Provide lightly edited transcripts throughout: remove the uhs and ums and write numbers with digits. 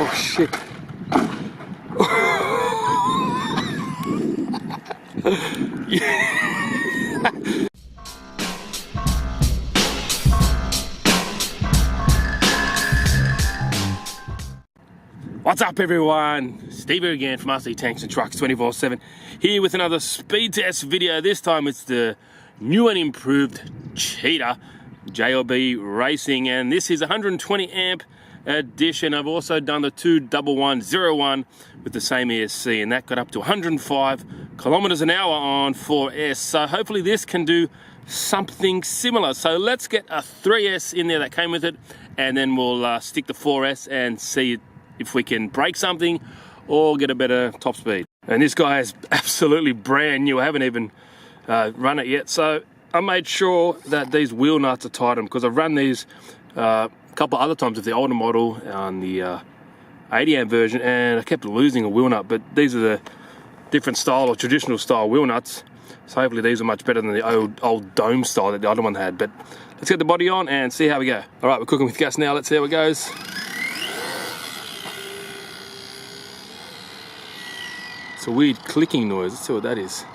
Oh shit. What's up everyone? Steve here again from RC Tanks and Trucks 24/7, here with another speed test video. This time it's the new and improved Cheetah JLB Racing, and this is 120 amp edition. I've also done the 21101 with the same ESC, and that got up to 105 kilometers an hour on 4S. So hopefully this can do something similar. So let's get a 3S in there that came with it, and then we'll stick the 4S and see if we can break something or get a better top speed. And this guy is absolutely brand new. I haven't even run it yet. So I made sure that these wheel nuts are tightened, because I've run these a couple other times with the older model on the 80 amp version, and I kept losing a wheel nut. But these are the different style or traditional style wheel nuts, so hopefully these are much better than the old dome style that the other one had. But let's get the body on and see how we go. All right, we're cooking with gas now. Let's see how it goes. It's a weird clicking noise. Let's see what that is.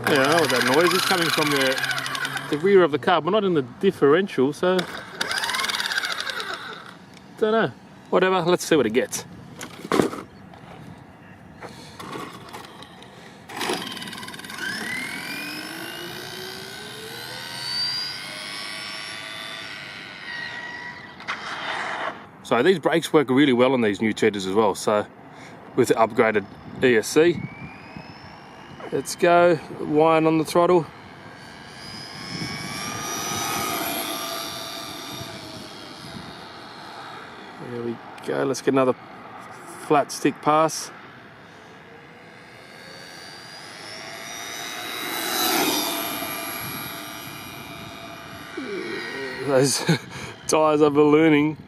Yeah, I don't know what that noise is coming from the rear of the car, but not in the differential, so don't know. Whatever, let's see what it gets. So these brakes work really well on these new Cheetahs as well, so with the upgraded ESC. Let's go, whine on the throttle. There we go, let's get another flat stick pass. Those tyres are ballooning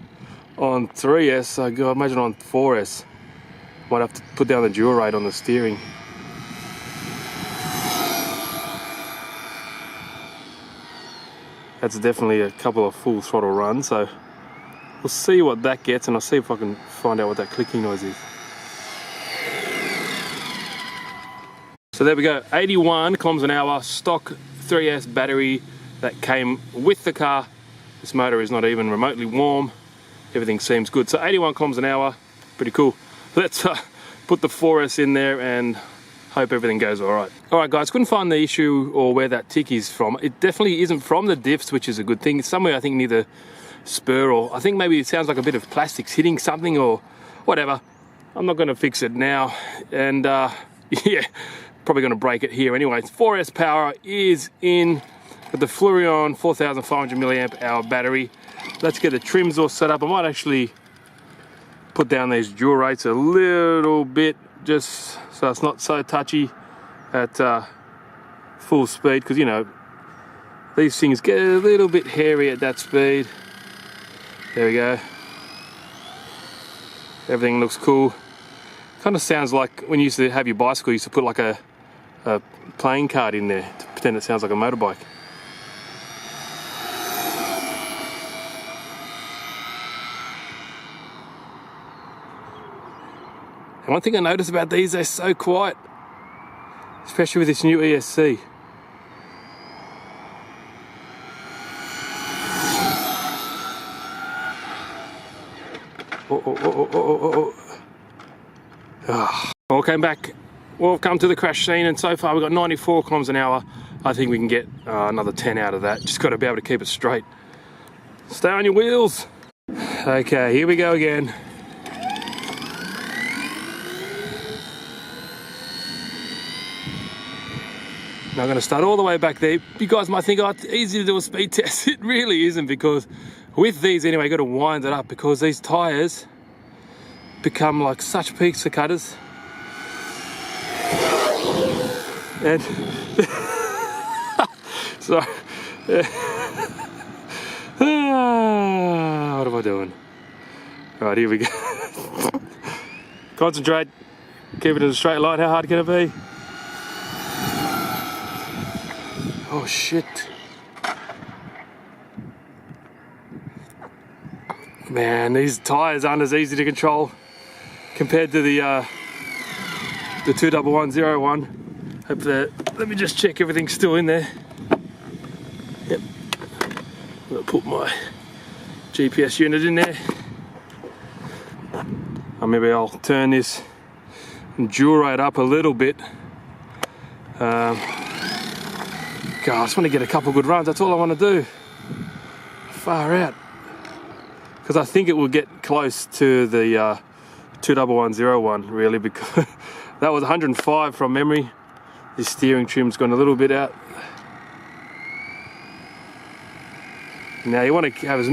on 3S, I imagine on 4S. Might have to put down the dual rate on the steering. That's definitely a couple of full throttle runs, so we'll see what that gets, and I'll see if I can find out what that clicking noise is. So there we go, 81 kilometers an hour, stock 3S battery that came with the car. This motor is not even remotely warm. Everything seems good. So 81 kilometers an hour, pretty cool. Let's put the 4S in there and hope everything goes all right. All right, guys, couldn't find the issue or where that tick is from. It definitely isn't from the diffs, which is a good thing. It's somewhere, I think, near the spur, or I think maybe it sounds like a bit of plastics hitting something or whatever. I'm not going to fix it now, and yeah, probably going to break it here anyway. 4S power is in with the Fluorion 4500 milliamp hour battery. Let's get the trims all set up. I might actually put down these dual rates a little bit, just so it's not so touchy at full speed, because you know these things get a little bit hairy at that speed. There we go. Everything looks cool. Kind of sounds like when you used to have your bicycle, you used to put like a playing card in there to pretend it sounds like a motorbike. And one thing I noticed about these, they're so quiet, especially with this new ESC. Welcome back. Welcome to the crash scene, and so far we've got 94 kilometers an hour. I think we can get another 10 out of that. Just got to be able to keep it straight. Stay on your wheels. Okay, here we go again. Now I'm going to start all the way back there. You guys might think, oh, it's easy to do a speed test. It really isn't, because with these anyway, you got to wind it up, because these tyres become like such pizza cutters. And so what am I doing? Right, here we go. Concentrate, keep it in a straight line. How hard can it be? Oh shit. Man, these tyres aren't as easy to control compared to the 21101. Hope that, let me just check everything's still in there. Yep. I'm gonna put my GPS unit in there. Maybe I'll turn this endurate up a little bit. God, I just want to get a couple good runs. That's all I want to do. Far out. Because I think it will get close to the 21101 really, because that was 105 from memory. This steering trim's gone a little bit out. Now you want to have as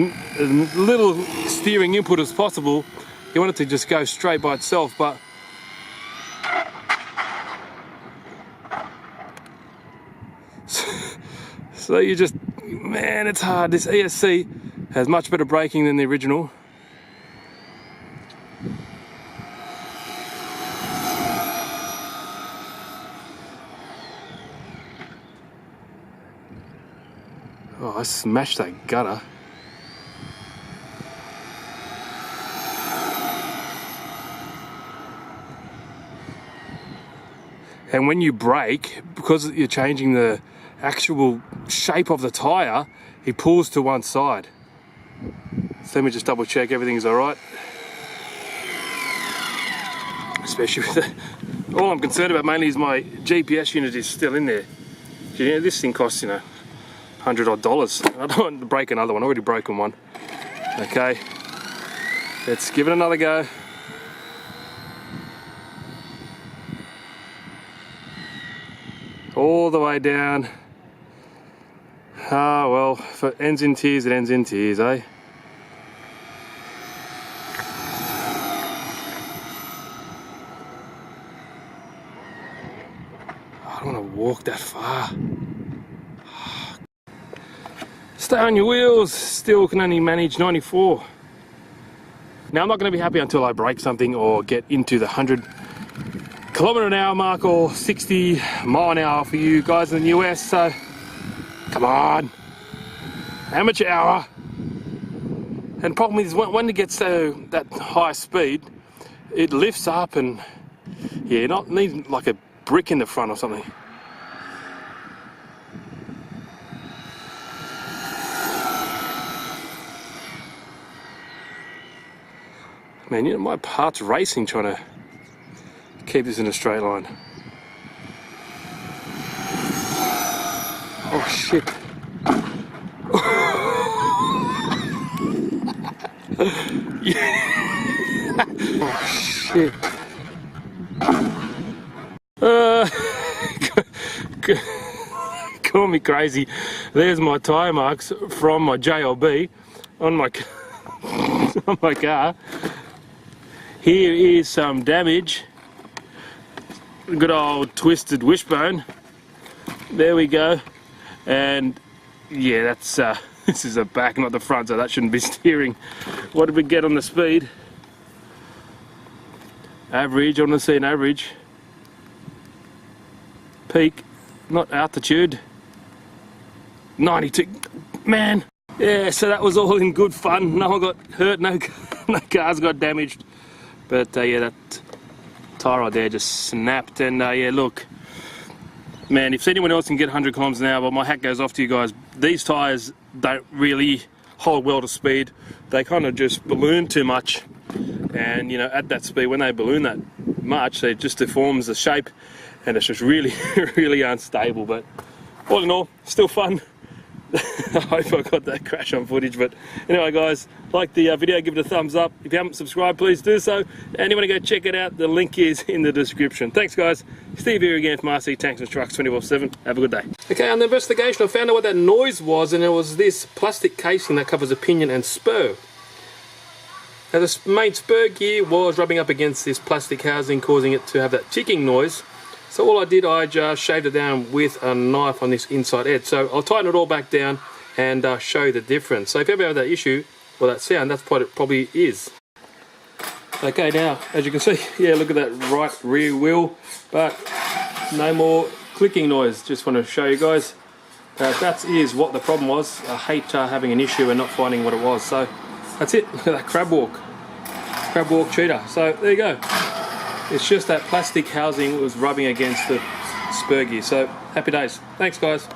little steering input as possible. You want it to just go straight by itself, but so you just, man, it's hard. This ESC has much better braking than the original. Oh, I smashed that gutter. And when you brake, because you're changing the actual shape of the tyre, it pulls to one side. So let me just double check everything's all right. Especially with the, all I'm concerned about mainly is my GPS unit is still in there. You know, this thing costs, you know, $100 odd. I don't want to break another one. I already broken one. Okay, let's give it another go. All the way down. Ah, well, if it ends in tears, it ends in tears, eh? I don't want to walk that far. Stay on your wheels. Still can only manage 94. Now I'm not going to be happy until I break something or get into the 100km/h mark or 60 mile an hour for you guys in the US. So come on, amateur hour. And problem is when it gets to that high speed, it lifts up and yeah, you not need like a brick in the front or something. Man, you know, my heart's racing trying to keep this in a straight line. Oh shit. Oh shit. Call me crazy. There's my tyre marks from my JLB on my on my car. Here is some damage. Good old twisted wishbone. There we go. And yeah, that's this is the back, not the front, so that shouldn't be steering. What did we get on the speed? Average, I want to see an average. Peak, not altitude. 92. Man. Yeah, so that was all in good fun. No one got hurt, no cars got damaged. But yeah, that tyre rod there just snapped. And yeah, look, man, if anyone else can get 100km/h, well, my hat goes off to you guys. These tyres don't really hold well to speed. They kind of just balloon too much. And you know, at that speed, when they balloon that much, it just deforms the shape, and it's just really, really unstable. But all in all, still fun. I hope I got that crash on footage. But anyway, guys, like the video, give it a thumbs up. If you haven't subscribed, please do so. And you want to go check it out, the link is in the description. Thanks, guys. Steve here again from RC Tanks and Trucks 24/7. Have a good day. Okay, on the investigation, I found out what that noise was, and it was this plastic casing that covers the pinion and spur. Now, the main spur gear was rubbing up against this plastic housing, causing it to have that ticking noise. So all I did, I just shaved it down with a knife on this inside edge. So I'll tighten it all back down and show you the difference. So if you ever have that issue, or that sound, that's what it probably is. Okay, now, as you can see, yeah, look at that right rear wheel, but no more clicking noise. Just want to show you guys that is what the problem was. I hate having an issue and not finding what it was. So That's it. Look at that crab walk Cheetah. So there you go. It's just that plastic housing was rubbing against the spur gear. So happy days. Thanks guys.